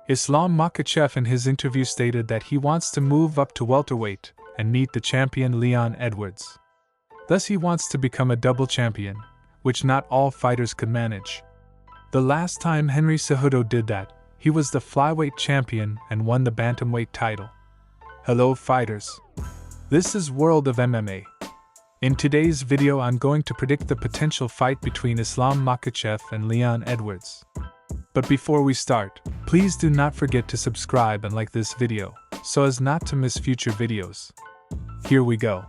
Islam Makhachev in his interview stated that he wants to move up to welterweight and meet the champion Leon Edwards. Thus he wants to become a double champion, which not all fighters could manage. The last time Henry Cejudo did that, he was the flyweight champion and won the bantamweight title. Hello fighters. This is World of MMA. In today's video I'm going to predict the potential fight between Islam Makhachev and Leon Edwards. But before we start, please do not forget to subscribe and like this video, so as not to miss future videos. Here we go.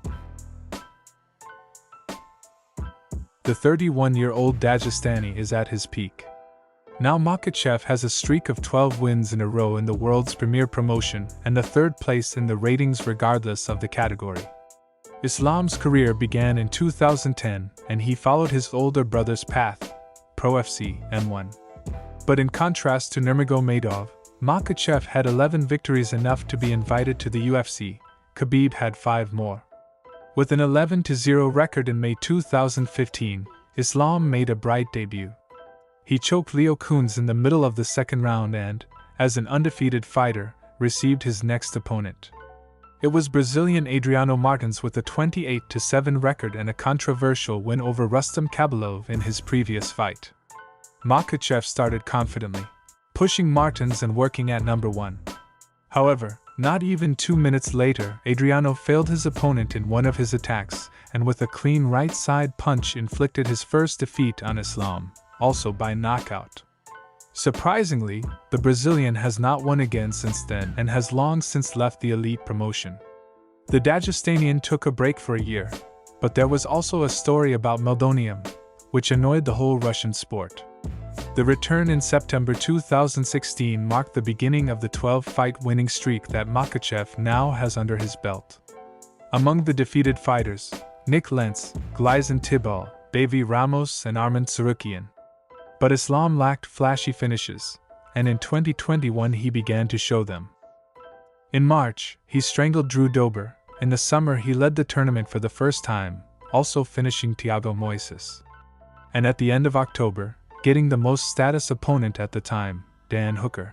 The 31-year-old Dagestani is at his peak. Now Makhachev has a streak of 12 wins in a row in the world's premier promotion and the third place in the ratings regardless of the category. Islam's career began in 2010 and he followed his older brother's path, Pro FC M1. But in contrast to Nurmagomedov, Makhachev had 11 victories, enough to be invited to the UFC. Khabib had 5 more. With an 11-0 record in May 2015, Islam made a bright debut. He choked Leo Kuhns in the middle of the second round and, as an undefeated fighter, received his next opponent. It was Brazilian Adriano Martins with a 28-7 record and a controversial win over Rustam Khabilov in his previous fight. Makhachev started confidently, pushing Martins and working at number 1. However, not even 2 minutes later, Adriano failed his opponent in one of his attacks and with a clean right side punch inflicted his first defeat on Islam, also by knockout. Surprisingly, the Brazilian has not won again since then and has long since left the elite promotion. The Dagestanian took a break for a year, but there was also a story about meldonium, which annoyed the whole Russian sport. The return in September 2016 marked the beginning of the 12-fight winning streak that Makhachev now has under his belt. Among the defeated fighters, Nick Lentz, Gleison Tibau, Davy Ramos and Arman Tsarukyan. But Islam lacked flashy finishes, and in 2021 he began to show them. In March, he strangled Drew Dober. In the summer he led the tournament for the first time, also finishing Thiago Moises. And at the end of October, getting the most status opponent at the time, Dan Hooker.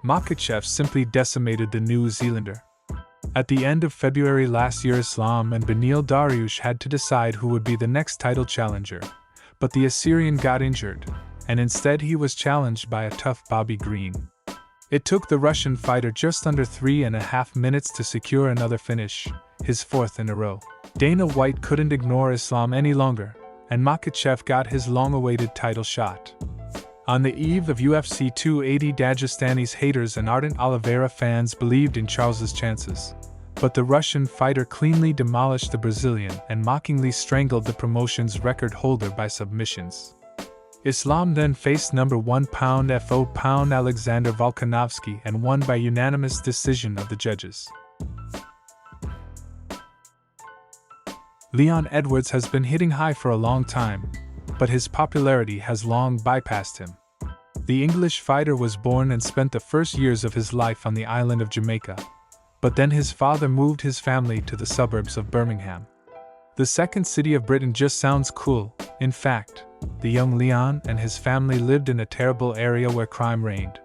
Makhachev simply decimated the New Zealander. At the end of February last year, Islam and Beneil Dariush had to decide who would be the next title challenger, but the Assyrian got injured, and instead he was challenged by a tough Bobby Green. It took the Russian fighter just under 3.5 minutes to secure another finish, his 4th in a row. Dana White couldn't ignore Islam any longer, and Makhachev got his long-awaited title shot. On the eve of UFC 280, Dagestani's haters and ardent Oliveira fans believed in Charles's chances, but the Russian fighter cleanly demolished the Brazilian and mockingly strangled the promotion's record holder by submissions. Islam then faced number 1 pound for pound Alexander Volkanovski and won by unanimous decision of the judges. Leon Edwards has been hitting high for a long time, but his popularity has long bypassed him. The English fighter was born and spent the first years of his life on the island of Jamaica, but then his father moved his family to the suburbs of Birmingham. The second city of Britain just sounds cool. In fact, the young Leon and his family lived in a terrible area where crime reigned.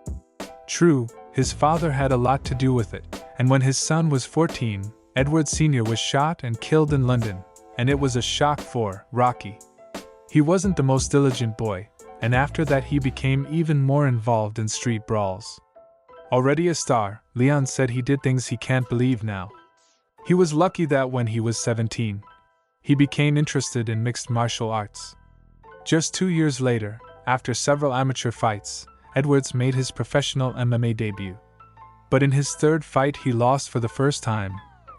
True, his father had a lot to do with it, and when his son was 14, Edward Sr. was shot and killed in London, and it was a shock for Rocky. He wasn't the most diligent boy, and after that he became even more involved in street brawls. Already a star, Leon said he did things he can't believe now. He was lucky that when he was 17, he became interested in mixed martial arts. Just 2 years later, after several amateur fights, Edwards made his professional MMA debut. But in his third fight he lost for the first time,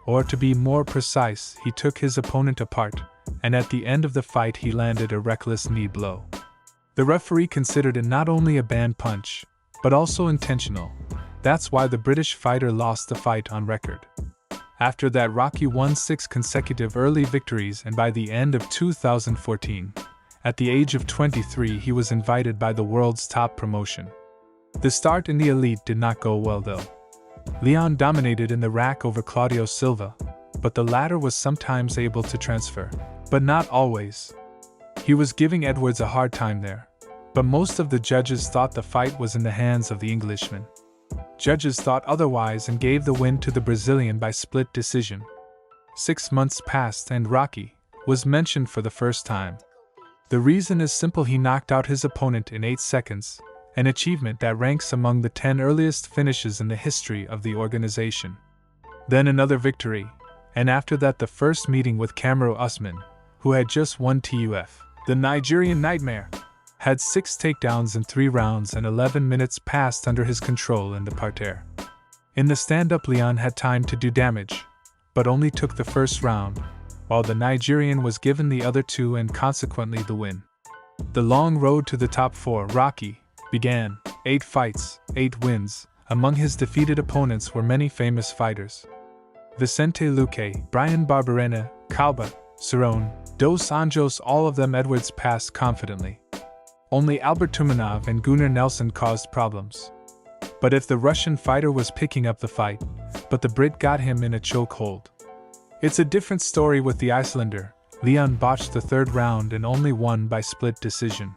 or to be more precise, he took his opponent apart, and at the end of the fight he landed a reckless knee blow. The referee considered it not only a banned punch, but also intentional. That's why the British fighter lost the fight on record. After that, Rocky won 6 consecutive early victories, and by the end of 2014, at the age of 23, he was invited by the world's top promotion. The start in the elite did not go well though. Leon dominated in the rack over Claudio Silva, but the latter was sometimes able to transfer, but not always. He was giving Edwards a hard time there, but most of the judges thought the fight was in the hands of the Englishman. judges thought otherwise and gave the win to the Brazilian by split decision. 6 months passed and Rocky was mentioned for the first time. The reason is simple: he knocked out his opponent in 8 seconds, an achievement that ranks among the 10 earliest finishes in the history of the organization. Then another victory, and after that the first meeting with Kamaru Usman, who had just won TUF. The Nigerian Nightmare had 6 takedowns in 3 rounds and 11 minutes passed under his control in the parterre. In the stand-up, Leon had time to do damage, but only took the first round, while the Nigerian was given the other 2 and consequently the win. The long road to the top 4, Rocky, began. 8 fights, 8 wins. Among his defeated opponents were many famous fighters: Vicente Luque, Brian Barberena, Calba, Cerrone, Dos Anjos, all of them Edwards passed confidently. Only Albert Tumanov and Gunnar Nelson caused problems. But if the Russian fighter was picking up the fight, but the Brit got him in a chokehold. It's a different story with the Icelander. Leon botched the 3rd round and only won by split decision.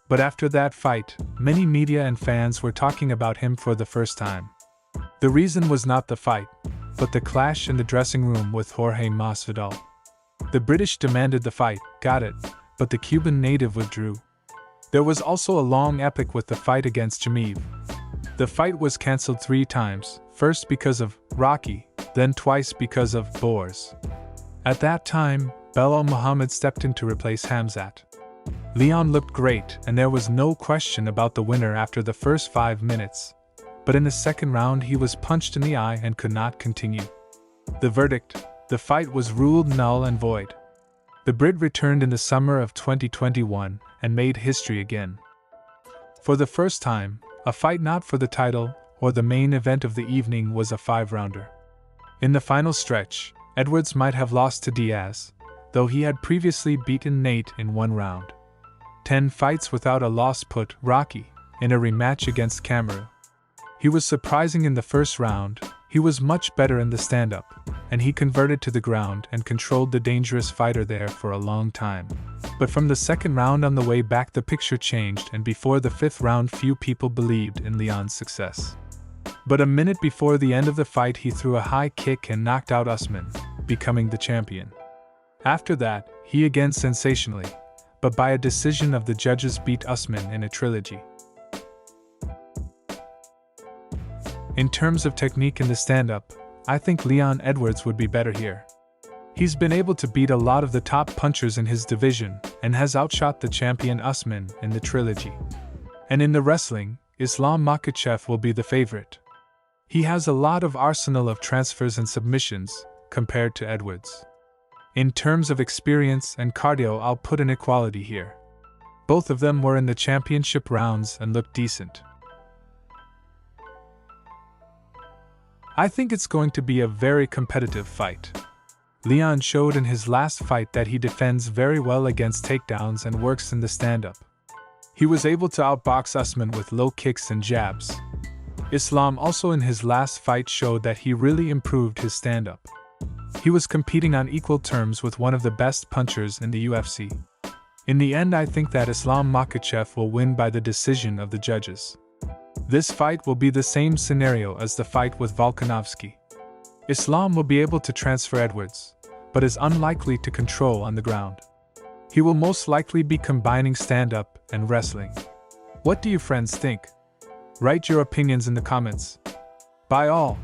But after that fight, many media and fans were talking about him for the first time. The reason was not the fight, but the clash in the dressing room with Jorge Masvidal. The British demanded the fight, got it, but the Cuban native withdrew. There was also a long epic with the fight against Jamiv. The fight was cancelled 3 times, first because of Rocky, then twice because of Boers. At that time, Belal Muhammad stepped in to replace Hamzat. Leon looked great and there was no question about the winner after the first 5 minutes, but in the 2nd round he was punched in the eye and could not continue. The verdict: the fight was ruled null and void. The Brit returned in the summer of 2021 and made history again. For the first time, a fight not for the title or the main event of the evening was a 5-rounder. In the final stretch, Edwards might have lost to Diaz, though he had previously beaten Nate in 1 round. 10 fights without a loss put Rocky in a rematch against Kamaru. He was surprising in the first round. He was much better in the stand-up, and he converted to the ground and controlled the dangerous fighter there for a long time. But from the 2nd round on the way back the picture changed, and before the 5th round few people believed in Leon's success. But a minute before the end of the fight he threw a high kick and knocked out Usman, becoming the champion. After that, he again sensationally, but by a decision of the judges, beat Usman in a trilogy. In terms of technique in the stand-up, I think Leon Edwards would be better here. He's been able to beat a lot of the top punchers in his division and has outshot the champion Usman in the trilogy. And in the wrestling, Islam Makhachev will be the favorite. He has a lot of arsenal of transfers and submissions compared to Edwards. In terms of experience and cardio, I'll put an equality here. Both of them were in the championship rounds and looked decent. I think it's going to be a very competitive fight. Leon showed in his last fight that he defends very well against takedowns and works in the stand-up. He was able to outbox Usman with low kicks and jabs. Islam also in his last fight showed that he really improved his stand-up. He was competing on equal terms with one of the best punchers in the UFC. In the end, I think that Islam Makhachev will win by the decision of the judges. This fight will be the same scenario as the fight with Volkanovski. Islam will be able to transfer Edwards, but is unlikely to control on the ground. He will most likely be combining stand-up and wrestling. What do you friends think? Write your opinions in the comments. Bye all.